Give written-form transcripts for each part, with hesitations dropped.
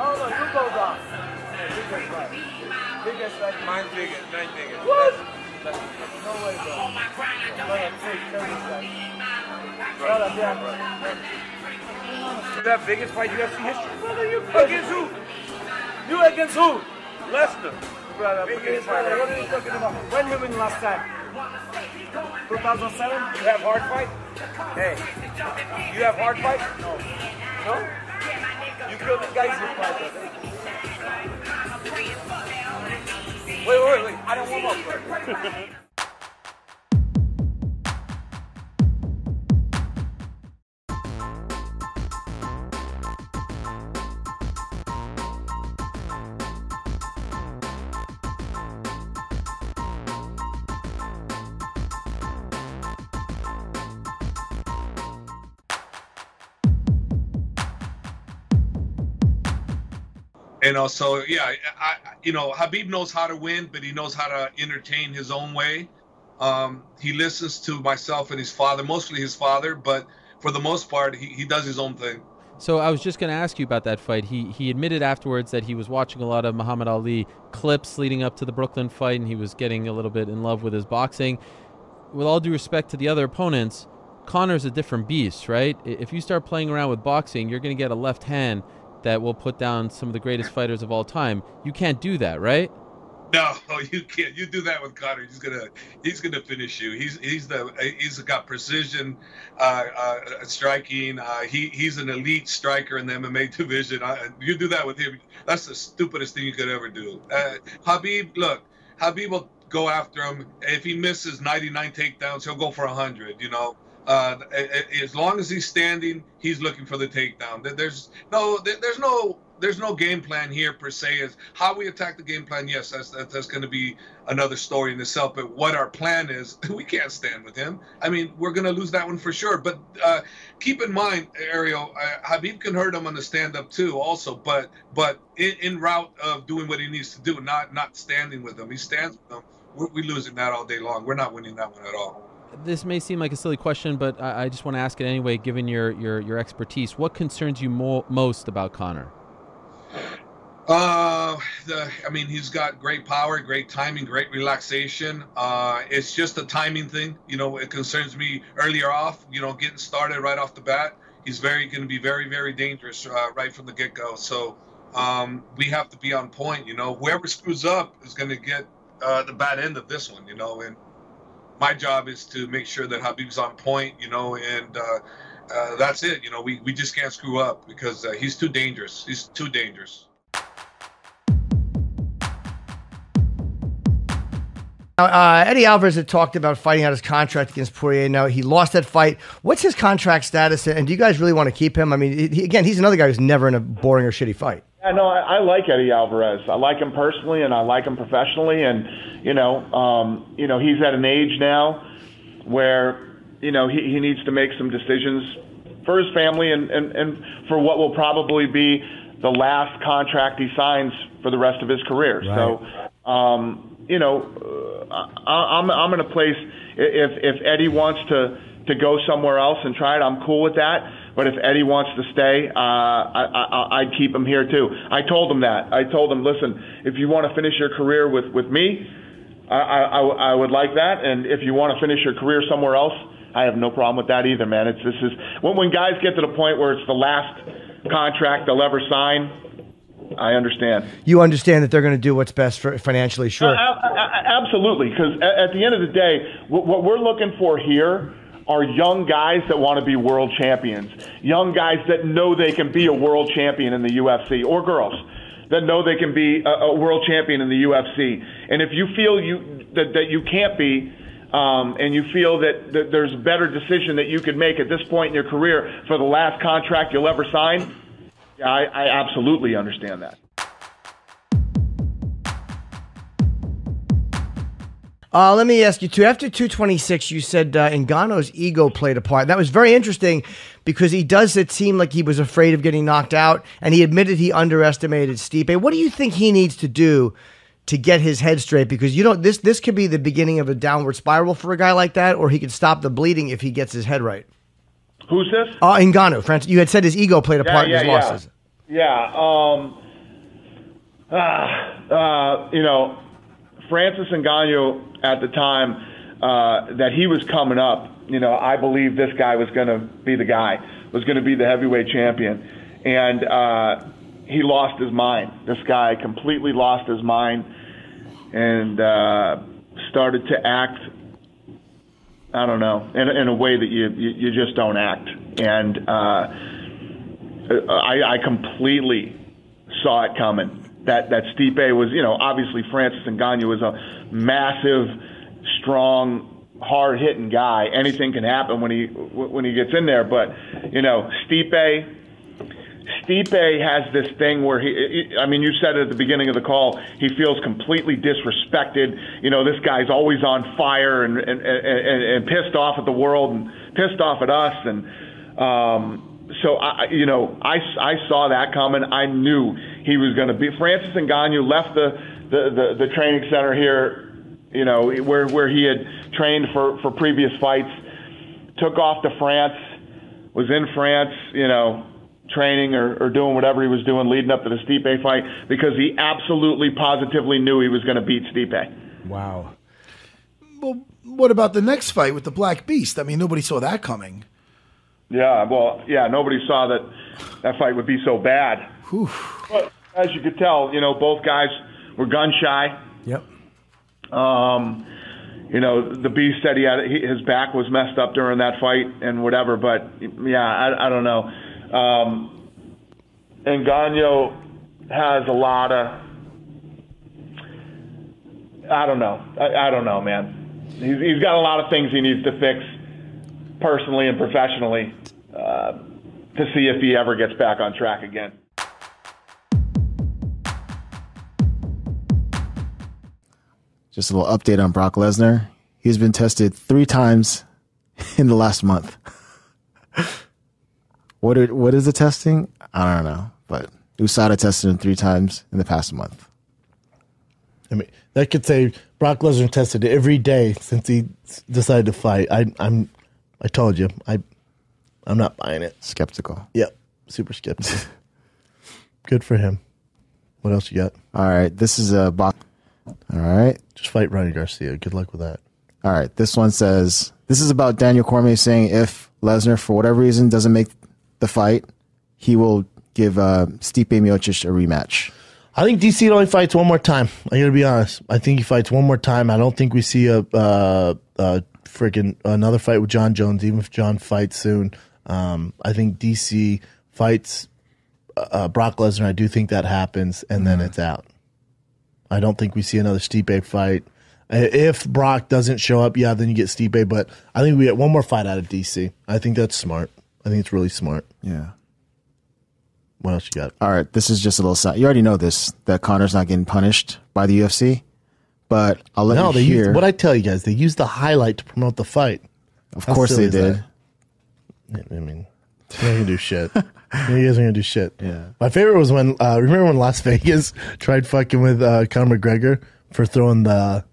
Oh no, you go down. Biggest fight. Biggest fight. Mine's biggest. Mine's biggest. What? No way, bro. Is that biggest fight UFC history? Brother, you Against who? You against who? Lesnar. Brother, biggest fight. What are you talking about? When you win last time? 2007? You have hard fight? Hey. You have hard fight? No. No? You kill this guy's your fight, brother. Wait. I don't warm up, bro. You know, so yeah, you know, Khabib knows how to win, but he knows how to entertain his own way. He listens to myself and his father, mostly his father, but for the most part, he does his own thing. So I was just going to ask you about that fight. He admitted afterwards that he was watching a lot of Muhammad Ali clips leading up to the Brooklyn fight, and he was getting a little bit in love with his boxing. With all due respect to the other opponents, Conor's a different beast, right? If you start playing around with boxing, you're going to get a left hand that will put down some of the greatest fighters of all time. You can't do that, right? No, you can't. You do that with Conor, he's gonna finish you. He's got precision striking. He's an elite striker in the MMA division. You do that with him, that's the stupidest thing you could ever do. Khabib, look, Khabib will go after him. If he misses 99 takedowns, he'll go for 100. You know. As long as he's standing, he's looking for the takedown. There's no game plan here per se. As how we attack the game plan, yes, that's going to be another story in itself. But what our plan is, we can't stand with him. I mean, we're going to lose that one for sure. But keep in mind, Ariel, Khabib can hurt him on the stand-up too, also. But in route of doing what he needs to do, not standing with him. He stands with him. We're losing that all day long. We're not winning that one at all. This may seem like a silly question, but I just want to ask it anyway, given your expertise. What concerns you most about Conor? I mean, he's got great power, great timing, great relaxation. It's just a timing thing. You know, it concerns me earlier off, you know, getting started right off the bat. He's going to be very, very dangerous right from the get-go. So we have to be on point, you know. Whoever screws up is going to get the bad end of this one, you know, and my job is to make sure that Khabib's on point, you know, and that's it. You know, we just can't screw up because he's too dangerous. He's too dangerous. Eddie Alvarez had talked about fighting out his contract against Poirier. Now, he lost that fight. What's his contract status, and do you guys really want to keep him? I mean, again, he's another guy who's never in a boring or shitty fight. Yeah, no, I like Eddie Alvarez. I like him personally, and I like him professionally. And you know, he's at an age now where he needs to make some decisions for his family and for what will probably be the last contract he signs for the rest of his career. Right. So, I'm in a place. If Eddie wants to go somewhere else and try it, I'm cool with that. But if Eddie wants to stay, I'd keep him here too. I told him that. I told him, listen, if you want to finish your career with me, I would like that. And if you want to finish your career somewhere else, I have no problem with that either, man. When guys get to the point where it's the last contract they'll ever sign, I understand. You understand that they're going to do what's best for financially, sure. Absolutely, because at the end of the day, what we're looking for here are young guys that want to be world champions, young guys that know they can be a world champion in the UFC, or girls that know they can be a world champion in the UFC. And if you feel that you can't be, and you feel that there's a better decision that you could make at this point in your career for the last contract you'll ever sign, yeah, I absolutely understand that. Let me ask you, too, after 226, you said Ngannou's ego played a part. That was very interesting because it seem like he was afraid of getting knocked out, and he admitted he underestimated Stipe. What do you think he needs to do to get his head straight? Because this could be the beginning of a downward spiral for a guy like that, or he could stop the bleeding if he gets his head right. Who's this? Ngannou. You had said his ego played a part in his losses. Yeah. Francis Ngannou at the time that he was coming up, I believe this guy was going to be the guy, was going to be the heavyweight champion. And he lost his mind. This guy completely lost his mind and started to act, I don't know, in a way that you just don't act. And I completely saw it coming. That Stipe was, obviously Francis Ngannou was a massive, strong, hard-hitting guy. Anything can happen when he gets in there. But, Stipe has this thing where you said it at the beginning of the call, he feels completely disrespected. This guy's always on fire and pissed off at the world and pissed off at us. And so I saw that coming. I knew he was going to be. Francis Ngannou left the training center here, where he had trained for previous fights, took off to France, was in France, training or doing whatever he was doing leading up to the Stipe fight, because he absolutely positively knew he was going to beat Stipe. Wow. Well, what about the next fight with the Black Beast? I mean, nobody saw that coming. Yeah, well, nobody saw that fight would be so bad. Whew. But as you could tell, both guys were gun shy. Yep. The Beast said his back was messed up during that fight and whatever, but I don't know. Ngannou has a lot of, I don't know, man. He's got a lot of things he needs to fix personally and professionally to see if he ever gets back on track again. Just a little update on Brock Lesnar. He's been tested 3 times in the last month. What is the testing? I don't know, but USADA tested him 3 times in the past month. I mean, that could say Brock Lesnar tested every day since he decided to fight. I told you, I'm not buying it. Skeptical. Yep, super skeptical. Good for him. What else you got? All right, this is a box. All right. Just fight Ronnie Garcia. Good luck with that. All right, this one says, this is about Daniel Cormier saying if Lesnar, for whatever reason, doesn't make the fight, he will give Stipe Miocic a rematch. I think DC only fights one more time. I got to be honest. I think he fights one more time. I don't think we see a freaking another fight with John Jones, even if John fights soon. I think DC fights Brock Lesnar. I do think that happens, and then it's out. I don't think we see another Stipe fight. If Brock doesn't show up, then you get Stipe. But I think we get one more fight out of DC. I think that's smart. I think it's really smart. Yeah. What else you got? All right, this is just a little side. You already know this, that Conor's not getting punished by the UFC. But I'll let you hear. What I tell you guys, they used the highlight to promote the fight. Of course they did. I mean, they're going to do shit. You guys are going to do shit. Yeah. My favorite was when, remember when Las Vegas tried fucking with Conor McGregor for throwing the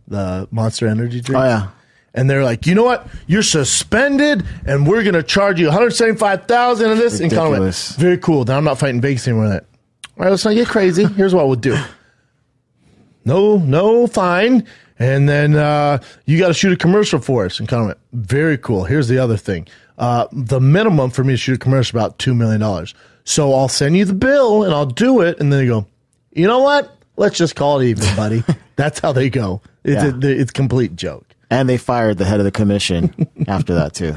Monster Energy drink? Oh, yeah. And they're like, you know what? You're suspended, and we're going to charge you $175,000 of this. Ridiculous. And Conor went, very cool. Then I'm not fighting Vegas anymore. All right, let's not get crazy. Here's what we'll do. No fine. And then you got to shoot a commercial for us. And Conor went, very cool. Here's the other thing. The minimum for me to shoot a commercial is about $2 million. So I'll send you the bill, and I'll do it. And then they go, you know what? Let's just call it even, buddy. That's how they go. It's a complete joke. And they fired the head of the commission after that, too.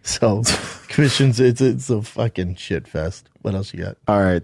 So, commissions, it's a fucking shit fest. What else you got? All right.